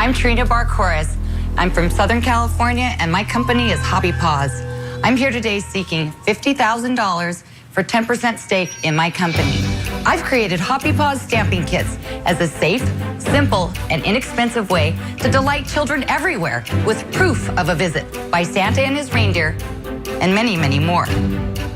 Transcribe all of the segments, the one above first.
I'm Trina Barcoris. I'm from Southern California, and my company is Hobby Paws. I'm here today seeking $50,000 for 10% stake in my company. I've created Hobby Paws stamping kits as a safe, simple, and inexpensive way to delight children everywhere with proof of a visit by Santa and his reindeer, and many, many more.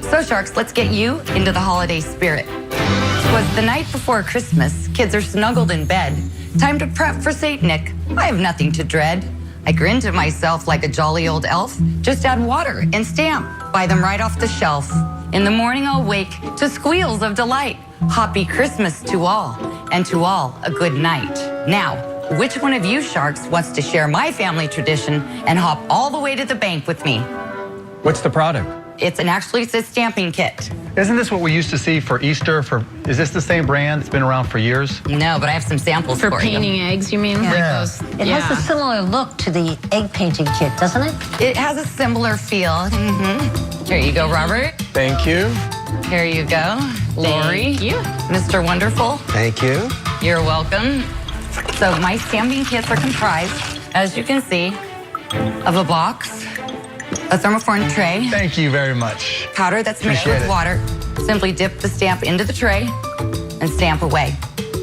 So, Sharks, let's get you into the holiday spirit. It was the night before Christmas. Kids are snuggled in bed. Time to prep for St. Nick. I have nothing to dread. I grin to myself like a jolly old elf. Just add water and stamp. Buy them right off the shelf. In the morning I'll wake to squeals of delight. Happy Christmas to all, and to all a good night. Now, which one of you Sharks wants to share my family tradition and hop all the way to the bank with me? What's the product? It's a stamping kit. Isn't this what we used to see for Easter? Is this the same brand? It's been around for years? No, but I have some samples for you. For painting eggs, you mean? Yeah. Like those, It has a similar look to the egg painting kit, doesn't it? It has a similar feel. Here you go, Robert. Thank you. Here you go, Lori. Thank you. Mr. Wonderful. Thank you. You're welcome. So my stamping kits are comprised, as you can see, of a box, a thermoform tray, Thank you very much. powder that's mixed with Appreciate it. water. Simply dip the stamp into the tray and stamp away.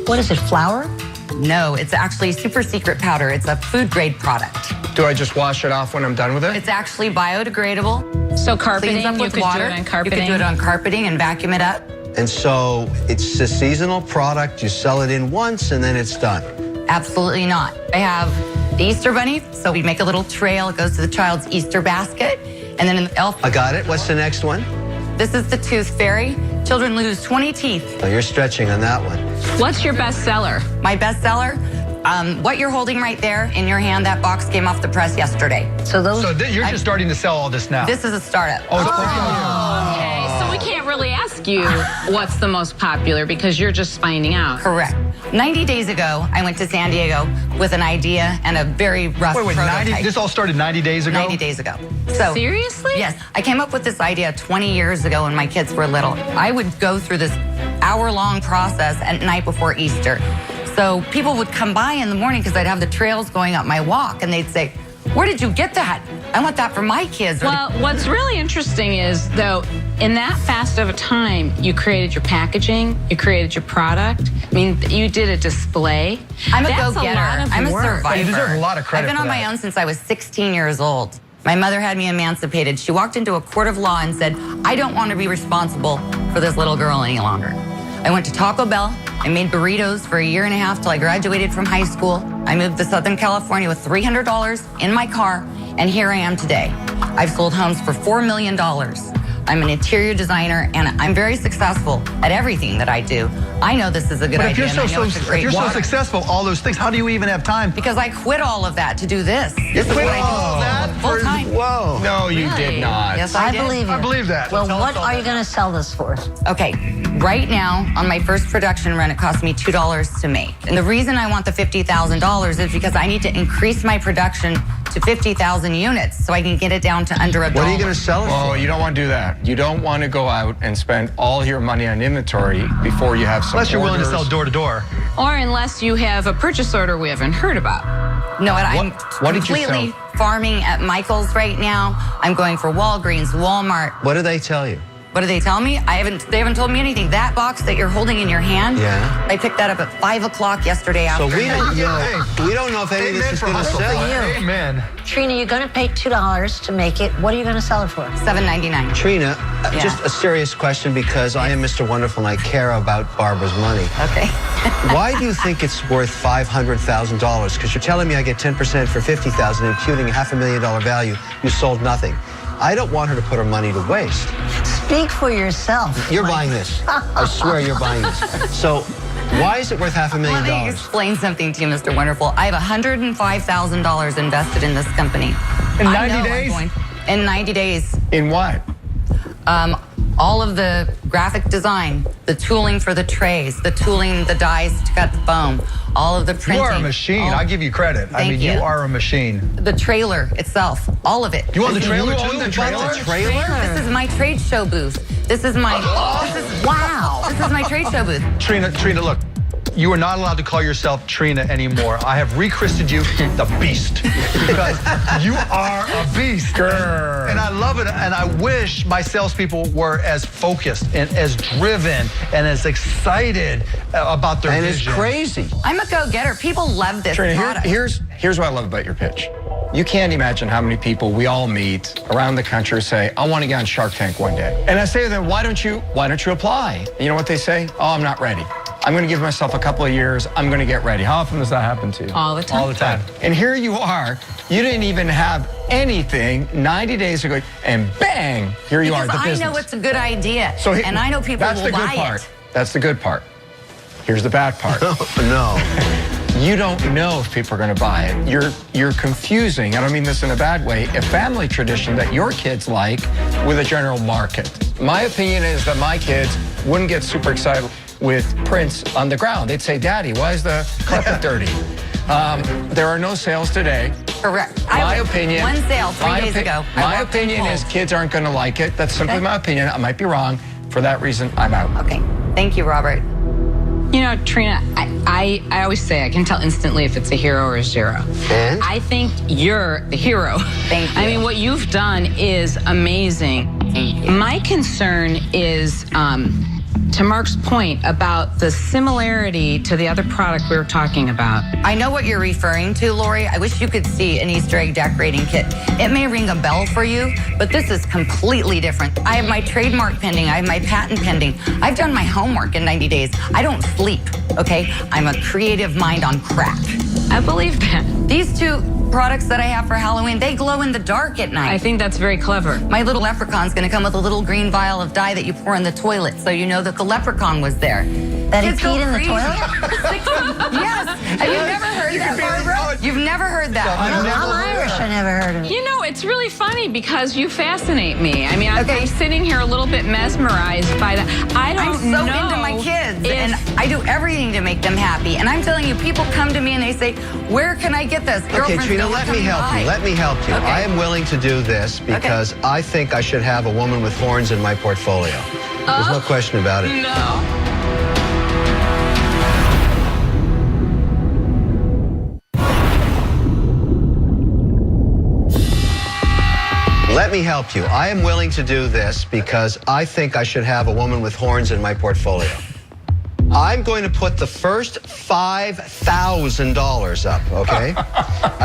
What is it, flour? No, it's actually super secret powder. It's a food grade product. Do I just wash it off when I'm done with it? It's actually biodegradable. So carpeting, Cleans up you with could water. do it on carpeting. You could do it on carpeting and vacuum it up. And so it's a seasonal product. You sell it in once and then it's done. Absolutely not. I have the Easter Bunny, so we make a little trail. It goes to the child's Easter basket. And then in the elf, I got it. What's the next one? this is the Tooth Fairy. Children lose 20 teeth. Oh, you're stretching on that one. What's your best seller? My bestseller, what you're holding right there in your hand, that box came off the press yesterday. So those. So you're just starting to sell all this now? This is a startup. Oh, it's brand Okay, so we can't really ask you what's the most popular because you're just finding out. Correct. 90 days ago, I went to San Diego with an idea and a very rough new. Wait, prototype. this all started 90 days ago? 90 days ago. So, Seriously? yes, I came up with this idea 20 years ago when my kids were little. I would go through this hour-long process at night before Easter. So people would come by in the morning because I'd have the trails going up my walk, and they'd say, "Where did you get that? I want that for my kids." Well, what's really interesting is, though, in that fast of a time, you created your packaging, you created your product. I mean, you did a display. I'm a That's go-getter. lot of I'm a work. survivor. You deserve a lot of credit I've been for on my that. own since I was 16 years old. My mother had me emancipated. She walked into a court of law and said, "I don't want to be responsible for this little girl any longer." I went to Taco Bell. I made burritos for a year and a half till I graduated from high school. I moved to Southern California with $300 in my car, and here I am today. I've sold homes for $4 million. I'm an interior designer, and I'm very successful at everything that I do. I know this is a good But if idea, you're and I know it's a great so product. successful, all those things, how do you even have time? Because I quit all of that to do this. This is quit what I do all that full time. Whoa. No, you Really? did not. Yes, I I did. believe you. I believe that. Well, Tell us what all are you that. going to sell this for? Okay, right now on my first production run, it cost me $2 to make. And the reason I want the $50,000 is because I need to increase my production to 50,000 units so I can get it down to under $1. What are you going to sell it Oh, for? you don't want to do that. You don't want to go out and spend all your money on inventory before you have some Unless you're willing to orders. sell door to door. Or unless you have a purchase order we haven't heard about. No, and I'm what did you completely sell? farming at Michael's right now. I'm going for Walgreens, Walmart. What do they tell you? What do they tell me? They haven't told me anything. That box that you're holding in your hand, Yeah. I picked that up at 5 o'clock yesterday So afternoon. we don't know if any of this is going to sell. you. Amen. Trina, you're going to pay $2 to make it. What are you going to sell it for? $7.99. Trina, Yeah. just a serious question because I am Mr. Wonderful and I care about Barbara's money. Okay. Why do you think it's worth $500,000? Because you're telling me I get 10% for $50,000, imputing a $500,000 value. You sold nothing. I don't want her to put her money to waste. Speak for yourself. You're buying this. I swear you're buying this. So why is it worth Let me $500,000? explain something to you, Mr. Wonderful. I have $105,000 invested in this company. In I 90 know I'm days? in 90 days. In what? All of the graphic design, the tooling for the trays, the tooling, the dies to cut the foam, all of the You printing. are a machine. I give you credit. I Thank mean, you. you are a machine. The trailer itself, all of it. You want the This is- trailer You too? own the The trailer? trailer? This is my trade show booth. This is my, wow. This is my trade show booth. Trina, look. You are not allowed to call yourself Trina anymore. I have rechristened you the Beast because you are a beast. Grr. And I love it. And I wish my salespeople were as focused and as driven and as excited about their And vision. it's crazy. I'm a go-getter. People love this Trina, product. here's what I love about your pitch. You can't imagine how many people we all meet around the country say, I want to get on Shark Tank one day. And I say to them, why don't you apply? And you know what they say? Oh, I'm not ready. I'm going to give myself a couple of years. I'm going to get ready. How often does that happen to you? All the time. All the time. And here you are. You didn't even have anything 90 days ago, and bang, here you are, Because the business. I know it's a good idea, So and I know people that's will the good buy part. it. That's the good part. Here's the bad part. No. You don't know if people are going to buy it. You're confusing, I don't mean this in a bad way, a family tradition that your kids like with a general market. My opinion is that my kids wouldn't get super excited with prints on the ground. They'd say, Daddy, why is the carpet dirty? There are no sales today. Correct. My opinion. One sale 3 days ago. My opinion is kids aren't going to like it. That's simply my opinion. I might be wrong. For that reason, I'm out. Okay. Thank you, Robert. You know, Trina, I always say I can tell instantly if it's a hero or a zero. And? I think you're the hero. Thank you. I mean, what you've done is amazing. Thank you. My concern is, to Mark's point about the similarity to the other product we were talking about. I know what you're referring to, Lori. I wish you could see an Easter egg decorating kit. It may ring a bell for you, but this is completely different. I have my trademark pending. I have my patent pending. I've done my homework in 90 days. I don't sleep, okay? I'm a creative mind on crack. I believe that. These two products that I have for Halloween, they glow in the dark at night. I think that's very clever. My little leprechaun's gonna come with a little green vial of dye that you pour in the toilet so you know that the leprechaun was there. That he Kids go peed in the crazy. toilet? Yes. Have you never heard that, Barbara? You've never heard that. I'm Irish. I never heard of it. You know, it's really funny because you fascinate me. I mean, I'm sitting here a little bit mesmerized by that. I don't I'm know. so into my kids, if- and I do everything to make them happy. And I'm telling you, people come to me and they say, where can I get this? Okay, Girlfriends Trina, don't let come me help by. you. Let me help you. Okay. I am willing to do this because I think I should have a woman with horns in my portfolio. There's no question about it. No. Let me help you. I am willing to do this because I think I should have a woman with horns in my portfolio. I'm going to put the first $5,000 up, okay?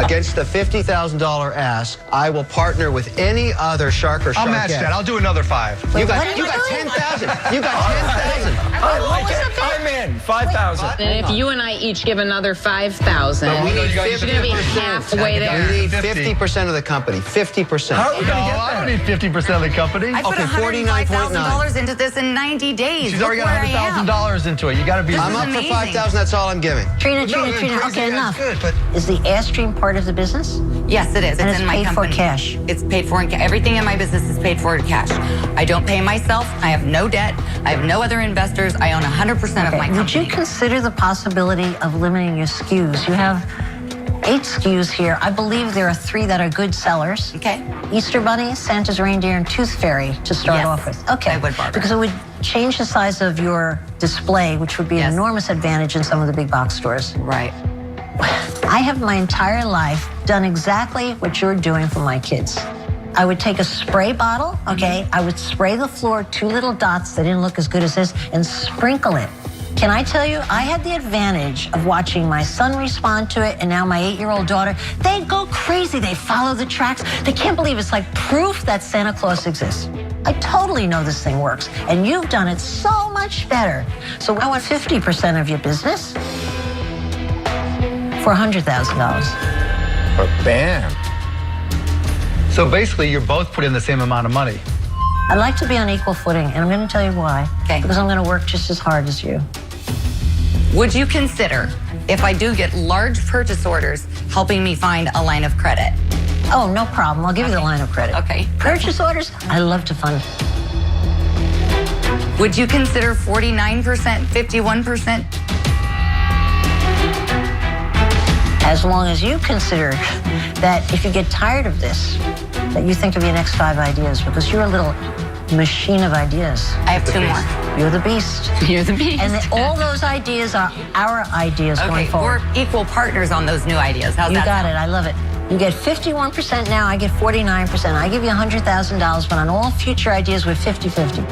Against the $50,000 ask. I will partner with any other shark or I'll match sharkette. that. I'll do another 5. You got, what are you you got doing? 10,000. You got 10,000. I like it. I'm in. 5,000. And if you and I each give another 5,000, But we need you're going to be 50%. halfway there. We need 50. 50% of the company. 50%. How are we No, going to get I that? don't need 50% of the company. I put Okay, $105,000 into this in 90 days. She's already Look got where I am. $100,000 into it. You got to be. This I'm is up for amazing. 5,000. That's all I'm giving. Trina, No, Trina. crazy, Okay, that's enough. good, but- Is the Airstream part of the business? Yes, it is. And It's it's in my paid for company. cash. It's paid for in cash. Everything in my business is paid for in cash. I don't pay myself. I have no debt. I have no other investors. I own 100% of my company. Would you consider the possibility of limiting your SKUs? You have 8 SKUs here. I believe there are 3 that are good sellers. Okay. Easter Bunny, Santa's Reindeer, and Tooth Fairy to start Yes, off with. Okay. I would, Barbara. Because it would change the size of your display, which would be Yes. an enormous advantage in some of the big box stores. Right. I have my entire life done exactly what you're doing for my kids. I would take a spray bottle, okay? I would spray the floor 2 little dots that didn't look as good as this and sprinkle it. Can I tell you, I had the advantage of watching my son respond to it and now my 8-year-old daughter. They go crazy. They follow the tracks. They can't believe it's like proof that Santa Claus exists. I totally know this thing works, and you've done it so much better. So I want 50% of your business for $100,000. But bam. So basically, you're both putting in the same amount of money. I'd like to be on equal footing, and I'm going to tell you why. Okay. Because I'm going to work just as hard as you. Would you consider, if I do get large purchase orders, helping me find a line of credit? Oh, no problem. I'll give you the line of credit. Okay. Purchase orders, I love to fund. Would you consider 49%, 51%? As long as you consider that if you get tired of this, that you think of your next 5 ideas, because you're a little machine of ideas. I have 2 more. You're the beast. You're the beast. And all those ideas are our ideas going Okay, forward. we're equal partners on those new ideas. How's You that got sound? it. I love it. You get 51% now. I get 49%. I give you $100,000, but on all future ideas, we're 50-50.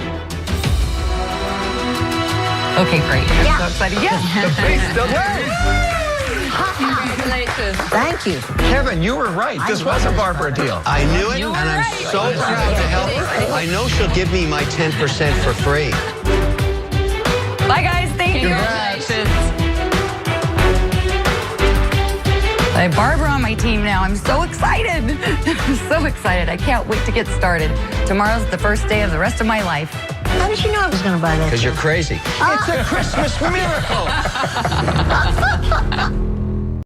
Okay, great. I'm Yeah. so excited. Yes. Congratulations. Thank you. Kevin, you were right. This was a Barbara deal. I knew it, You and were I'm right. so proud to help her. I know she'll give me my 10% for free. Bye, guys. Thank you. Congratulations. I have Barbara on my team now. I'm so excited. I'm so excited. I can't wait to get started. Tomorrow's the first day of the rest of my life. How did you know I was going to buy that? Because you're crazy. It's a Christmas miracle.